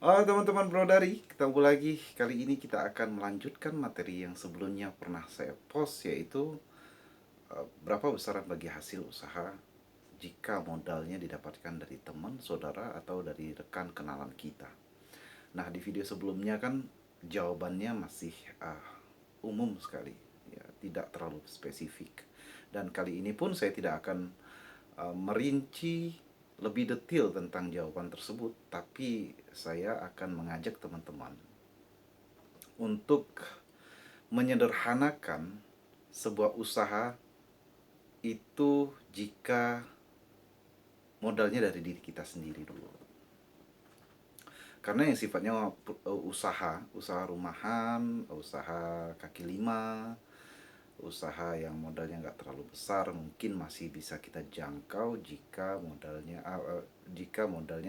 Teman-teman Brodari, ketemu lagi. Kali ini kita akan melanjutkan materi yang sebelumnya pernah saya post, yaitu berapa besaran bagi hasil usaha jika modalnya didapatkan dari teman, saudara, atau dari rekan kenalan kita. Nah, di video sebelumnya kan jawabannya masih umum sekali, ya, tidak terlalu spesifik. Dan kali ini pun saya tidak akan merinci lebih detail tentang jawaban tersebut, tapi saya akan mengajak teman-teman untuk menyederhanakan sebuah usaha itu jika modalnya dari diri kita sendiri dulu. Karena yang sifatnya usaha rumahan, usaha kaki lima, usaha yang modalnya nggak terlalu besar mungkin masih bisa kita jangkau jika modalnya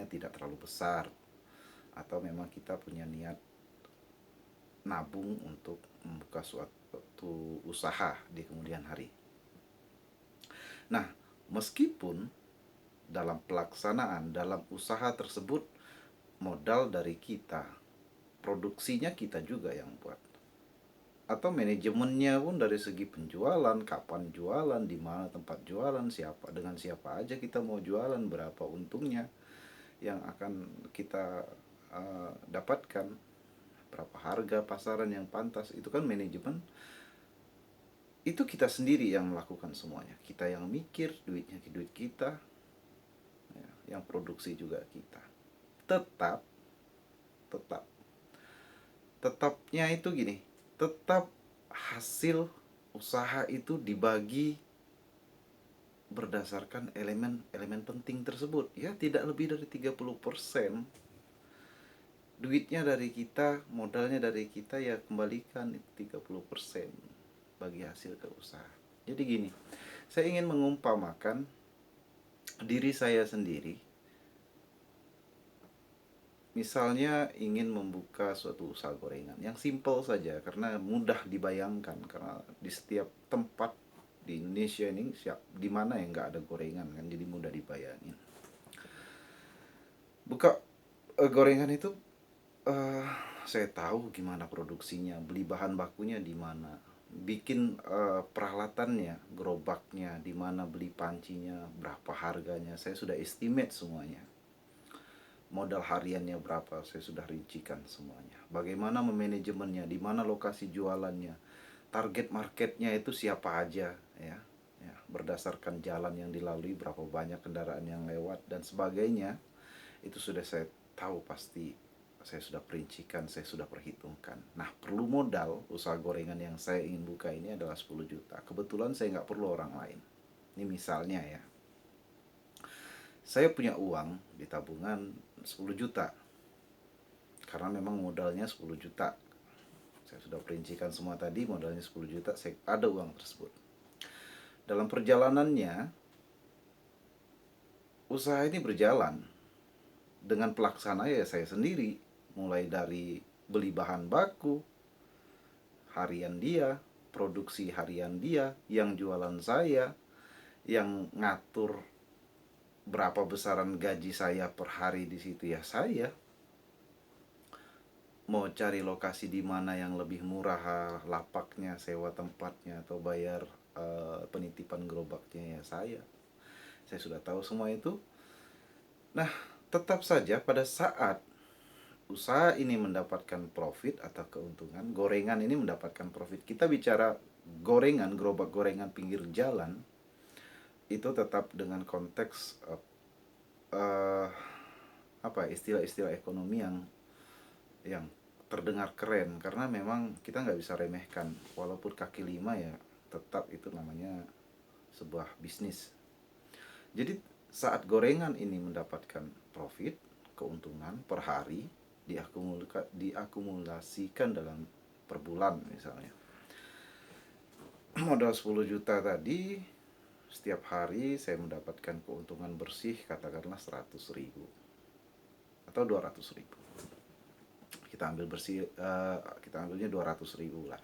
tidak terlalu besar, atau memang kita punya niat nabung untuk membuka suatu usaha di kemudian hari. Nah, meskipun dalam pelaksanaan dalam usaha tersebut modal dari kita, produksinya kita juga yang buat, atau manajemennya pun dari segi penjualan, kapan jualan, di mana tempat jualan, siapa dengan siapa aja kita mau jualan, berapa untungnya yang akan kita dapatkan, berapa harga pasaran yang pantas, itu kan manajemen. Itu kita sendiri yang melakukan semuanya, kita yang mikir, duitnya duit kita, ya, yang produksi juga kita. tetap tetap Tetapnya itu gini, tetap hasil usaha itu dibagi berdasarkan elemen-elemen penting tersebut, ya, tidak lebih dari 30%. Duitnya dari kita, modalnya dari kita, ya kembalikan itu 30% bagi hasil ke usaha. Jadi gini, saya ingin mengumpamakan diri saya sendiri. Misalnya ingin membuka suatu usaha gorengan yang simple saja, karena mudah dibayangkan, karena di setiap tempat di Indonesia ini di mana yang nggak ada gorengan kan, jadi mudah dibayangin. Buka gorengan itu, uh, saya tahu gimana produksinya, beli bahan bakunya di mana, bikin peralatannya, gerobaknya di mana, beli pancinya, berapa harganya, saya sudah estimate semuanya. Modal hariannya berapa, saya sudah rincikan semuanya. Bagaimana memanajemennya, di mana lokasi jualannya, target marketnya itu siapa aja, ya, ya, berdasarkan jalan yang dilalui, berapa banyak kendaraan yang lewat dan sebagainya. Itu sudah saya tahu pasti, saya sudah perincikan, saya sudah perhitungkan. Nah, perlu modal. Usaha gorengan yang saya ingin buka ini adalah 10 juta. Kebetulan saya nggak perlu orang lain. Ini misalnya ya, saya punya uang di tabungan 10 juta, karena memang modalnya 10 juta. Saya sudah perincikan semua tadi, modalnya 10 juta, saya ada uang tersebut. Dalam perjalanannya, usaha ini berjalan dengan pelaksana ya saya sendiri, mulai dari beli bahan baku harian dia, produksi harian dia, yang jualan saya, yang ngatur berapa besaran gaji saya per hari di situ ya saya. Mau cari lokasi di mana yang lebih murah, lapaknya, sewa tempatnya, atau bayar penitipan gerobaknya ya saya. Saya sudah tahu semua itu. Nah, tetap saja pada saat usaha ini mendapatkan profit atau keuntungan, gorengan ini mendapatkan profit. Kita bicara gorengan, gerobak gorengan pinggir jalan, itu tetap dengan konteks uh, apa istilah-istilah ekonomi yang terdengar keren, karena memang kita nggak bisa remehkan, walaupun kaki lima, ya tetap itu namanya sebuah bisnis. Jadi saat gorengan ini mendapatkan profit, keuntungan per hari, diakumulasikan dalam per bulan misalnya. Modal 10 juta tadi, setiap hari saya mendapatkan keuntungan bersih katakanlah 100.000 atau 200.000. Kita ambilnya 200.000 lah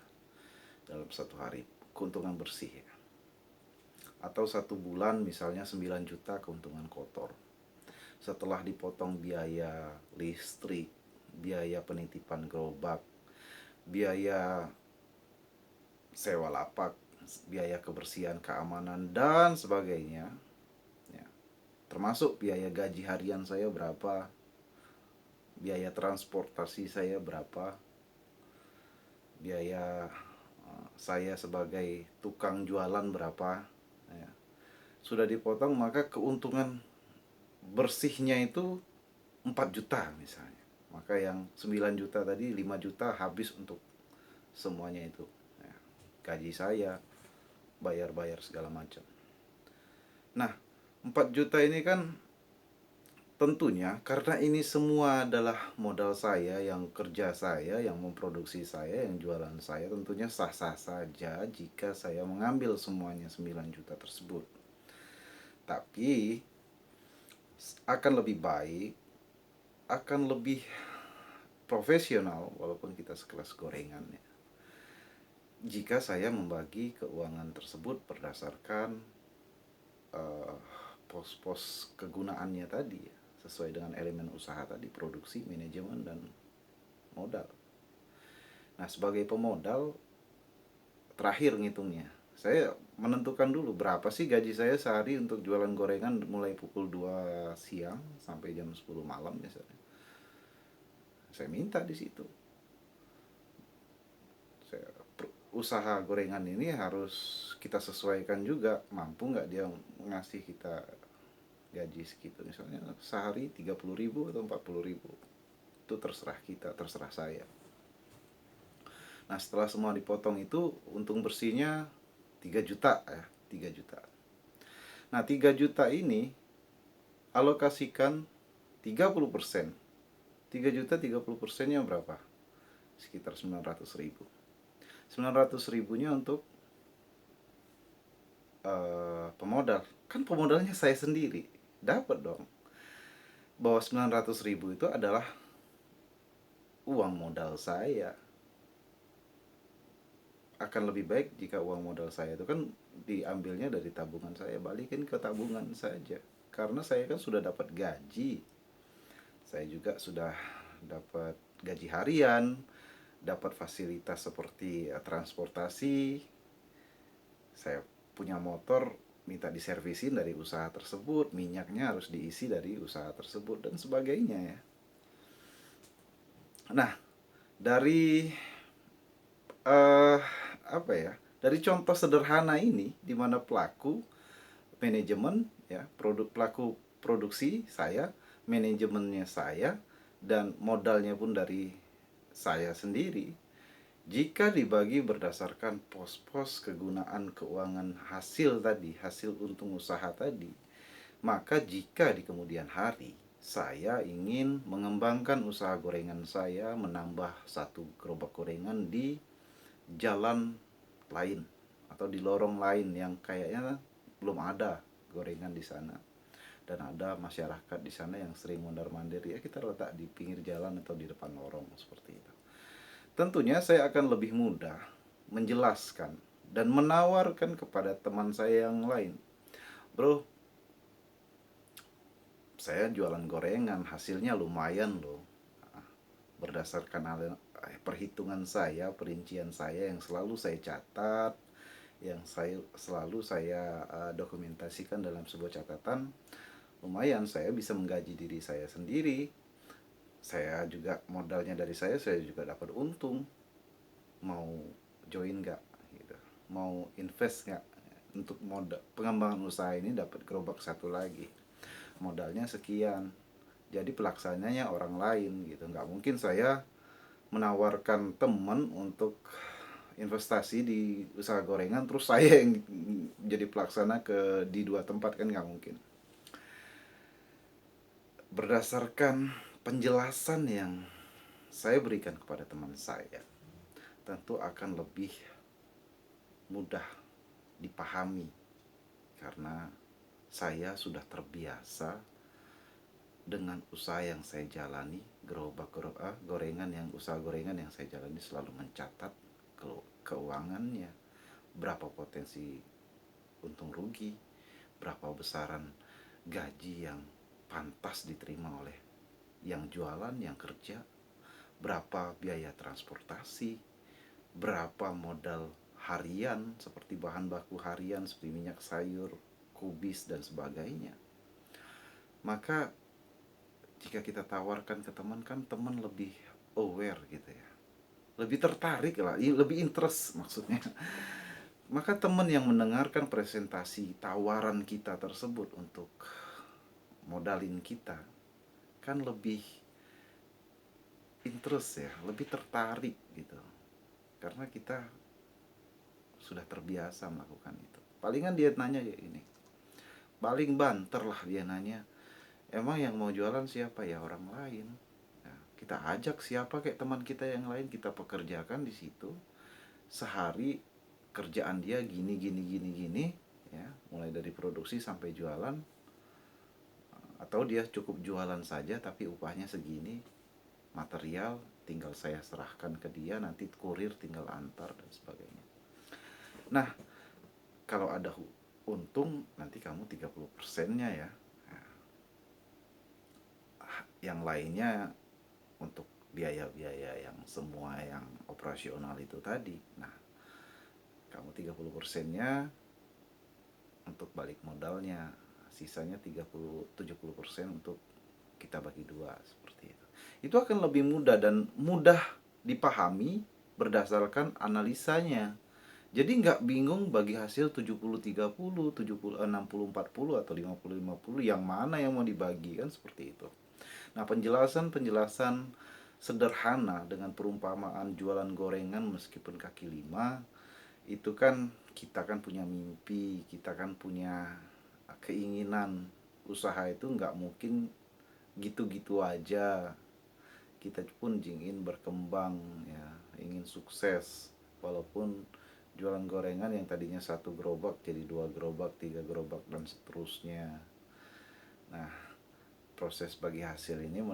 dalam satu hari keuntungan bersih ya. Atau satu bulan misalnya 9 juta keuntungan kotor, setelah dipotong biaya listrik, biaya penitipan gerobak, biaya sewa lapak, biaya kebersihan, keamanan, dan sebagainya. Ya. Termasuk biaya gaji harian saya berapa, biaya transportasi saya berapa, biaya saya sebagai tukang jualan berapa. Ya. Sudah dipotong, maka keuntungan bersihnya itu 4 juta misalnya. Maka yang 9 juta tadi, 5 juta habis untuk semuanya itu. Ya. Gaji saya, bayar-bayar segala macam. Nah, 4 juta ini kan tentunya karena ini semua adalah modal saya, yang kerja saya, yang memproduksi saya, yang jualan saya, tentunya sah-sah saja jika saya mengambil semuanya 9 juta tersebut. Tapi akan lebih baik, akan lebih profesional walaupun kita sekelas gorengan ya, jika saya membagi keuangan tersebut berdasarkan pos-pos kegunaannya tadi ya, sesuai dengan elemen usaha tadi, produksi, manajemen, dan modal. Nah, sebagai pemodal, terakhir ngitungnya, saya menentukan dulu berapa sih gaji saya sehari untuk jualan gorengan mulai pukul 2 siang sampai jam 10 malam misalnya. Saya minta di situ. Usaha gorengan ini harus kita sesuaikan juga, mampu nggak dia ngasih kita gaji segitu, misalnya sehari 30.000 atau 40.000, itu terserah kita, terserah saya. Nah, setelah semua dipotong itu untung bersihnya 3 juta ya, 3 juta. Nah, 3 juta ini alokasikan 30%. 3 juta 30%-nya berapa? Sekitar 900.000. 900.000-nya untuk pemodal. Kan pemodalnya saya sendiri. Dapat dong. Bahwa 900.000 itu adalah uang modal saya. Akan lebih baik jika uang modal saya itu kan diambilnya dari tabungan saya, balikin ke tabungan saja. Karena saya kan sudah dapat gaji. Saya juga sudah dapat gaji harian, dapat fasilitas seperti transportasi. Saya punya motor, minta diservisin dari usaha tersebut, minyaknya harus diisi dari usaha tersebut, dan sebagainya ya. Nah, dari apa ya, dari contoh sederhana ini, di mana pelaku manajemen ya, pelaku produksi saya, manajemennya saya, dan modalnya pun dari saya sendiri. Jika dibagi berdasarkan pos-pos kegunaan keuangan hasil tadi, hasil untung usaha tadi, maka jika di kemudian hari saya ingin mengembangkan usaha gorengan saya, menambah satu gerobak gorengan di jalan lain atau di lorong lain yang kayaknya belum ada gorengan di sana, dan ada masyarakat di sana yang sering mondar-mandir, ya kita letak di pinggir jalan atau di depan lorong seperti itu. Tentunya saya akan lebih mudah menjelaskan dan menawarkan kepada teman saya yang lain, bro, saya jualan gorengan, hasilnya lumayan loh. Berdasarkan perhitungan saya, perincian saya yang selalu saya catat, yang selalu saya dokumentasikan dalam sebuah catatan, lumayan saya bisa menggaji diri saya sendiri. Saya juga modalnya dari saya juga dapat untung. Mau join nggak? Gitu. Mau invest nggak? Untuk modal pengembangan usaha ini dapat gerobak satu lagi. Modalnya sekian. Jadi pelaksananya orang lain gitu. Nggak mungkin saya menawarkan teman untuk investasi di usaha gorengan terus saya yang jadi pelaksana di dua tempat, kan nggak mungkin. Berdasarkan penjelasan yang saya berikan kepada teman saya, tentu akan lebih mudah dipahami karena saya sudah terbiasa dengan usaha yang saya jalani, usaha gorengan yang saya jalani, selalu mencatat keuangannya, berapa potensi untung rugi, berapa besaran gaji yang pantas diterima oleh yang jualan, yang kerja, berapa biaya transportasi, berapa modal harian seperti bahan baku harian seperti minyak sayur, kubis dan sebagainya. Maka jika kita tawarkan ke teman, kan teman lebih aware gitu ya, lebih tertarik lah, lebih interest maksudnya. Maka teman yang mendengarkan presentasi tawaran kita tersebut untuk modalin kita kan lebih interest ya, lebih tertarik gitu, karena kita sudah terbiasa melakukan itu. Palingan dia nanya ya ini, paling banter lah dia nanya, emang yang mau jualan siapa? Ya orang lain. Nah, kita ajak siapa kayak teman kita yang lain, kita pekerjakan di situ. Sehari kerjaan dia gini gini gini gini ya, mulai dari produksi sampai jualan, atau dia cukup jualan saja tapi upahnya segini, material tinggal saya serahkan ke dia, nanti kurir tinggal antar dan sebagainya. Nah, kalau ada untung nanti kamu 30%-nya ya. Nah, yang lainnya untuk biaya-biaya yang semua yang operasional itu tadi. Nah, kamu 30%-nya untuk balik modalnya, sisanya 70% untuk kita bagi dua seperti itu. Itu akan lebih mudah dan mudah dipahami berdasarkan analisanya. Jadi nggak bingung bagi hasil 70-30, 70, 60-40 atau 50-50 yang mana yang mau dibagi, kan seperti itu. Nah, penjelasan-penjelasan sederhana dengan perumpamaan jualan gorengan meskipun kaki lima, itu kan kita kan punya mimpi, kita kan punya keinginan. Usaha itu nggak mungkin gitu-gitu aja. Kita pun ingin berkembang ya, ingin sukses. Walaupun jualan gorengan yang tadinya satu gerobak jadi dua gerobak, tiga gerobak dan seterusnya. Nah, proses bagi hasil ini uh,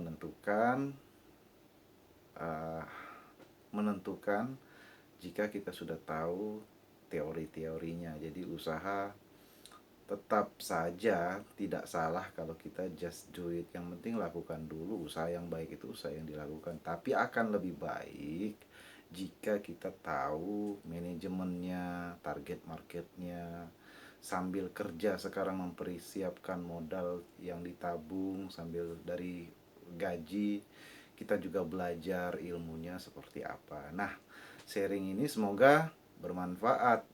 menentukan jika kita sudah tahu teori-teorinya. Jadi usaha tetap saja tidak salah kalau kita just do it. Yang penting lakukan dulu. Usaha yang baik itu usaha yang dilakukan. Tapi akan lebih baik jika kita tahu manajemennya, target marketnya, sambil kerja sekarang mempersiapkan modal yang ditabung, sambil dari gaji kita juga belajar ilmunya seperti apa. Nah, sharing ini semoga bermanfaat,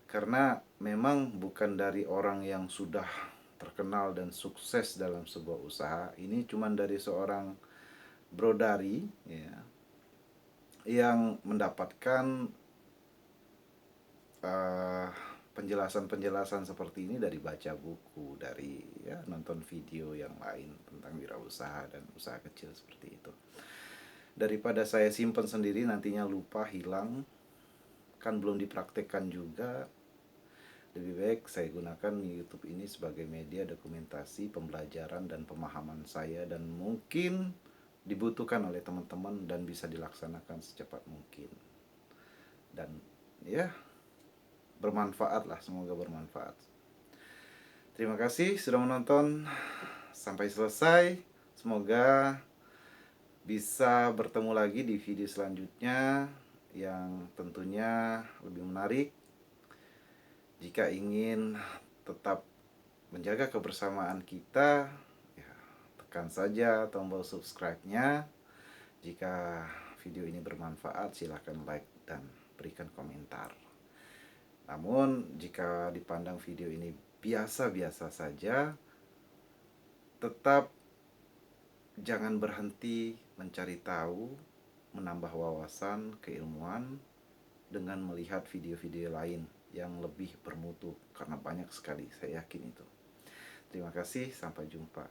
karena memang bukan dari orang yang sudah terkenal dan sukses dalam sebuah usaha. Ini cuma dari seorang brodari ya, yang mendapatkan penjelasan-penjelasan seperti ini dari baca buku, dari ya nonton video yang lain tentang wirausaha dan usaha kecil seperti itu. Daripada saya simpan sendiri nantinya lupa, hilang, kan belum dipraktekkan juga. Lebih baik saya gunakan YouTube ini sebagai media dokumentasi, pembelajaran dan pemahaman saya, dan mungkin dibutuhkan oleh teman-teman dan bisa dilaksanakan secepat mungkin. Dan ya, bermanfaat lah, semoga bermanfaat. Terima kasih sudah menonton sampai selesai. Semoga bisa bertemu lagi di video selanjutnya yang tentunya lebih menarik. Jika ingin tetap menjaga kebersamaan kita, ya, tekan saja tombol subscribe-nya. Jika video ini bermanfaat, silahkan like dan berikan komentar. Namun jika dipandang video ini biasa-biasa saja, tetap jangan berhenti mencari tahu, menambah wawasan, keilmuan dengan melihat video-video lain yang lebih bermutu, karena banyak sekali, saya yakin itu. Terima kasih, sampai jumpa.